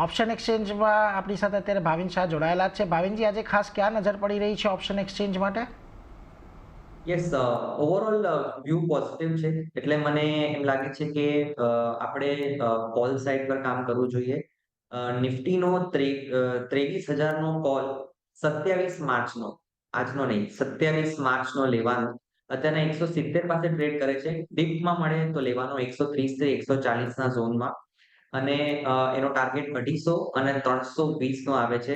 Option એક્સચેન્જમાં આપણી સાથે અત્યારે ભાવિન શાહ જોડાયેલા છે। ભાવિનજી, આજે ખાસ ક્યાં નજર પડી રહી છે ઓપ્શન એક્સચેન્જ માટે? યસ, ઓવરઓલ વ્યૂ પોઝિટિવ છે એટલે મને એમ લાગે છે કે આપણે કોલ સાઇડ પર કામ કરવું જોઈએ। નિફ્ટીનો 23,000નો કોલ 27 માર્ચનો, આજનો નહીં, 27 માર્ચનો લેવાનો, અત્યારે 170 પાસે ટ્રેડ કરે છે। ડીપમાં મળે તો લેવાનો 130 થી 140ના ઝોનમાં, અને એનો ટાર્ગેટ 250 અને 320 નો આવે છે।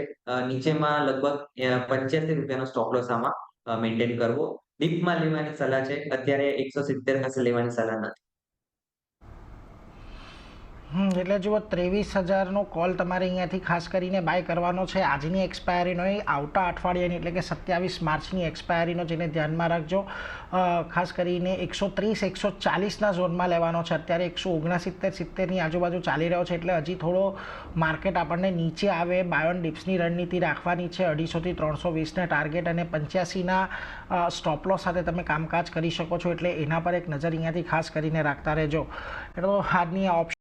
નીચેમાં લગભગ ₹85 સ્ટોપ લોસ આમાં મેન્ટેન કરવો। ડીપમાં લેવાની સલાહ છે, અત્યારે 170 પાસે લેવાની સલાહ નથી। એટલે જુઓ, 23,000નો કોલ તમારે અહીંયાથી ખાસ કરીને બાય કરવાનો છે। આજની એક્સપાયરીનો નહીં, આવતા અઠવાડિયાની એટલે કે 27 માર્ચની એક્સપાયરીનો, જેને ધ્યાનમાં રાખજો। ખાસ કરીને 130 140ના ઝોનમાં લેવાનો છે। અત્યારે 169 70ની આજુબાજુ ચાલી રહ્યો છે, એટલે હજી થોડો માર્કેટ આપણને નીચે આવે, બાય ઓન ડિપ્સની રણનીતિ રાખવાની છે। 250 થી 320ના ટાર્ગેટ અને 85ના સ્ટોપ લોસ સાથે તમે કામકાજ કરી શકો છો, એટલે એના પર એક નજર અહીંયાથી ખાસ કરીને રાખતા રહેજો। એટલે આજની આ ઓપ્શન